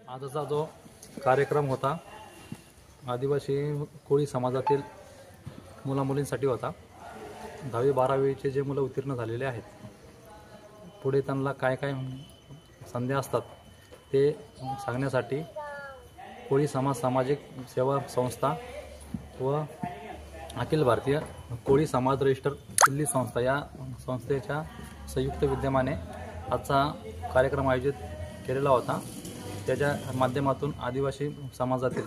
आजचा जो कार्यक्रम होता आदिवासी कोळी समाजातील मुलामुलींसाठी होता। 10वी 12वीचे जे मुलं उत्तीर्ण झालेले आहेत, पुढे त्यांना काय काय संधी असतात ते सांगण्यासाठी कोळी समाज सामाजिक सेवा संस्था व अखिल भारतीय कोळी समाज रजिस्टर दिल्ली संस्था या संस्थेच्या संयुक्त विद्यमाने आजचा कार्यक्रम आयोजित केलेला होता। त्याच्या माध्यमातून आदिवासी समाजातील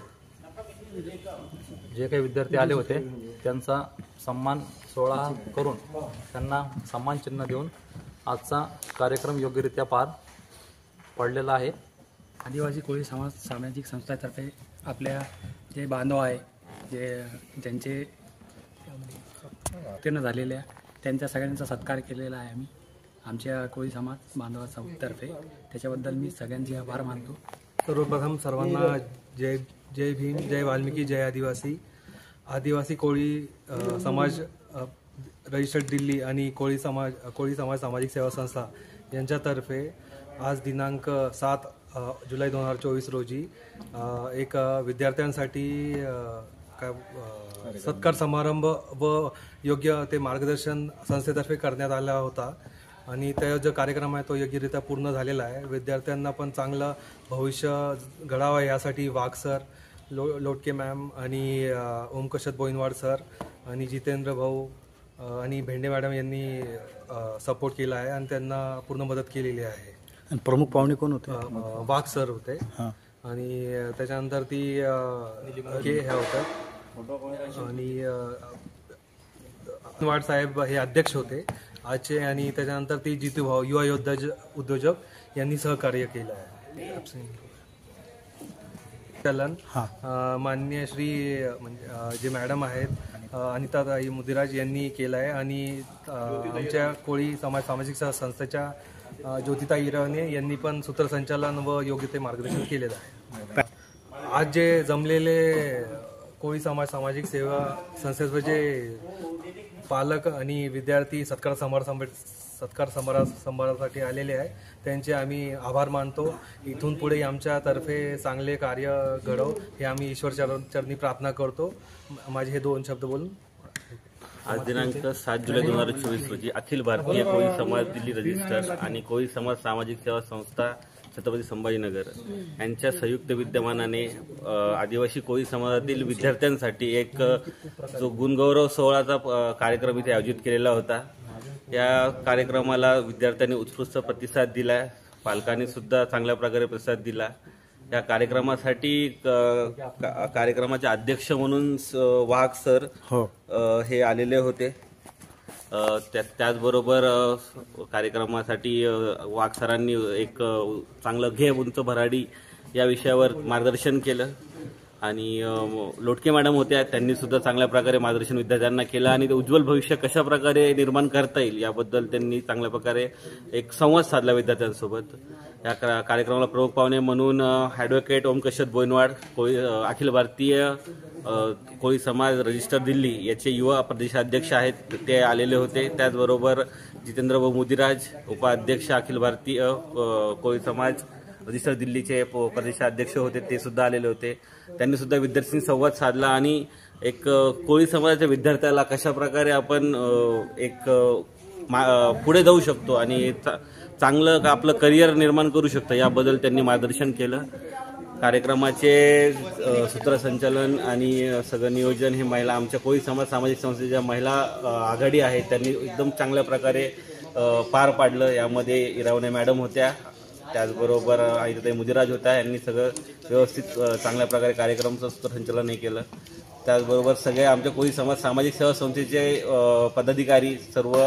जे काही विद्यार्थी आले होते त्यांचा सन्मान सोहळा करून त्यांना सन्मान चिन्ह देऊन आजचा कार्यक्रम योग्यरित्या पार पडलेला आहे। आदिवासी कोळी समाज सामाजिक संस्थेतर्फे आपल्या जे बांधव आहे ज्यांचे उत्तीर्ण झालेले आहे त्यांच्या सगळ्यांचा सत्कार केलेला आहे आम्ही आमच्या कोळी समाज बांधवांतर्फे। त्याच्याबद्दल मी सगळ्यांचे आभार मानतो। सर्वप्रथम सर्वांना जय जय भीम, जय वाल्मिकी, जय आदिवासी। आदिवासी कोळी समाज रजिस्टर्ड दिल्ली आणि कोळी समाज सामाजिक सेवा संस्था यांच्यातर्फे आज दिनांक 7 जुलै 2024 रोजी एक विद्यार्थ्यांसाठी सत्कार समारंभ व योग्य ते मार्गदर्शन संस्थेतर्फे करण्यात आला होता आणि त्या जो कार्यक्रम आहे तो योग्यरित्या पूर्ण झालेला आहे। विद्यार्थ्यांना पण चांगलं भविष्य घडावं यासाठी वाघ सर, लोटके मॅम आणि ओमकशत बोईनवाड सर आणि जितेंद्र भाऊ आणि भेंडे मॅडम यांनी सपोर्ट केला आहे आणि त्यांना पूर्ण मदत केलेली आहे। प्रमुख पाहुणे कोण होते? वाघ सर होते आणि त्याच्यानंतर ती हे होतं आणि वाड साहेब हे अध्यक्ष होते आजचे आणि त्याच्यानंतर ती जितू भाऊ युवा उद्योजक यांनी सहकार्य केलं आहे। चलन माननीय श्री म्हणजे जे मॅडम आहेत अनिताताई मुदिराज यांनी केलं आहे आणि आमच्या कोळी समाज सामाजिक संस्थेच्या ज्योतिताई इरावणे यांनी पण सूत्रसंचालन व योग्य ते मार्गदर्शन केलेलं आहे। आज जे जमलेले कोळी समाज सामाजिक सेवा संस्थेचे जे पालक आणि विद्यार्थी सत्कार समारंभासाठी आलेले आहे त्यांचे आम्ही आभार मानतो। इथून पुढे आमच्यातर्फे चांगले कार्य घडो हे आम्ही ईश्वर चरणी प्रार्थना करतो। माझे हे 2 शब्द बोलून आज दिनांक 7 जुलै 2024 रोजी अखिल भारतीय कोळी समाज दिल्ली रजिस्टर आणि कोळी समाज सामाजिक सेवा संस्था छत्रपती संभाजीनगर यांच्या संयुक्त विद्यमानाने आदिवासी कोळी समाजातील विद्यार्थ्यांसाठी एक जो गुणगौरव सोहळाचा कार्यक्रम इथे आयोजित केलेला होता। या कार्यक्रमाला विद्यार्थ्यांनी उत्स्फूर्त प्रतिसाद दिला, पालकांनी सुद्धा चांगल्या प्रकारे प्रतिसाद दिला। या कार्यक्रमासाठी कार्यक्रमाचे अध्यक्ष म्हणून वाघ सर हे आलेले होते। त्याचबरोबर कार्यक्रमासाठी वाघ सरांनी एक चांगलं घे उंच भराडी या विषयावर मार्गदर्शन केलं आणि लोटके मॅडम होत्या त्यांनी सुद्धा चांगल्या प्रकारे मार्गदर्शन विद्यार्थ्यांना केलं आणि ते उज्ज्वल भविष्य कशा प्रकारे निर्माण करता येईल याबद्दल त्यांनी चांगल्या प्रकारे एक संवाद साधला विद्यार्थ्यांसोबत। या कार्यक्रमाला प्रमुख पाहुणे म्हणून ॲडव्होकेट ओमकशत बोईनवाड अखिल भारतीय कोळी समाज रजिस्टर दिल्ली याचे युवा प्रदेशाध्यक्ष आहेत ते आलेले होते। त्याचबरोबर जितेंद्र भाऊ मुदिराज उपाध्यक्ष अखिल भारतीय कोळी समाज रजिस्टर दिल्लीचे प्रदेशाध्यक्ष होते ते सुद्धा आलेले होते। त्यांनी सुद्धा विद्यार्थ्यांशी संवाद साधला आणि एक कोळी समाजाच्या विद्यार्थ्याला कशा प्रकारे आपण एक पुढे जाऊ शकतो आणि चांगलं आपलं करिअर निर्माण करू शकतो याबद्दल त्यांनी मार्गदर्शन केलं। कार्यक्रमाचे सूत्रसंचालन आणि सगळं नियोजन हे महिला आमच्या कोळी समाज सामाजिक संस्थेच्या महिला आघाडी आहे त्यांनी एकदम चांगल्या प्रकारे पार पाडलं। यामध्ये इरावणे मॅडम होत्या, त्याचबरोबर अनिताताई मुदिराज होत्या, यांनी सगळं व्यवस्थित चांगल्या प्रकारे कार्यक्रमाचं सूत्रसंचालन हे केलं। त्याचबरोबर सगळे आमच्या कोळी समाज सामाजिक सेवा संस्थेचे पदाधिकारी सर्व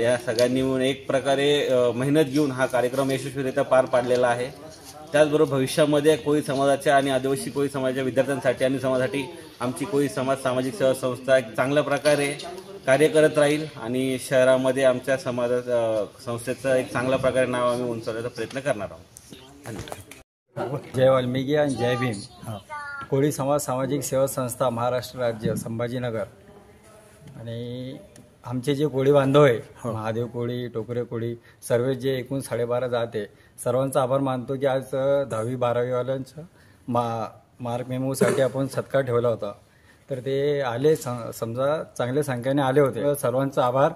या सगळ्यांनी मिळून एक प्रकारे मेहनत घेऊन हा कार्यक्रम यशस्वीरित्या पार पाडलेला आहे। त्याचबरोबर भविष्यामध्ये कोळी समाजाच्या आणि आदिवासी कोळी समाजाच्या विद्यार्थ्यांसाठी आणि समाजासाठी आमची कोळी समाज सामाजिक सेवा संस्था एक चांगल्या प्रकारे कार्य करत राहील आणि शहरामध्ये आमच्या संस्थेचं एक चांगल्या प्रकारे नाव आम्ही उंचावण्याचा प्रयत्न करणार आहोत। धन्यवाद। जय वाल्मिकी आणि जय भीम। कोळी समाज सामाजिक सेवा संस्था महाराष्ट्र राज्य संभाजीनगर आणि आमचे जे कोळी बांधव आहे महादेव कोळी, टोकरे कोळी सर्व जे एकूण 12.5 जात आहे सर्वांचा आभार मानतो की आज 10वी 12वीवाल्यांचा मार्क मेमोसाठी आपण सत्कार ठेवला होता. तर ते आले समजा चांगल्या संख्येने आले होते. सर्वांचा आभार.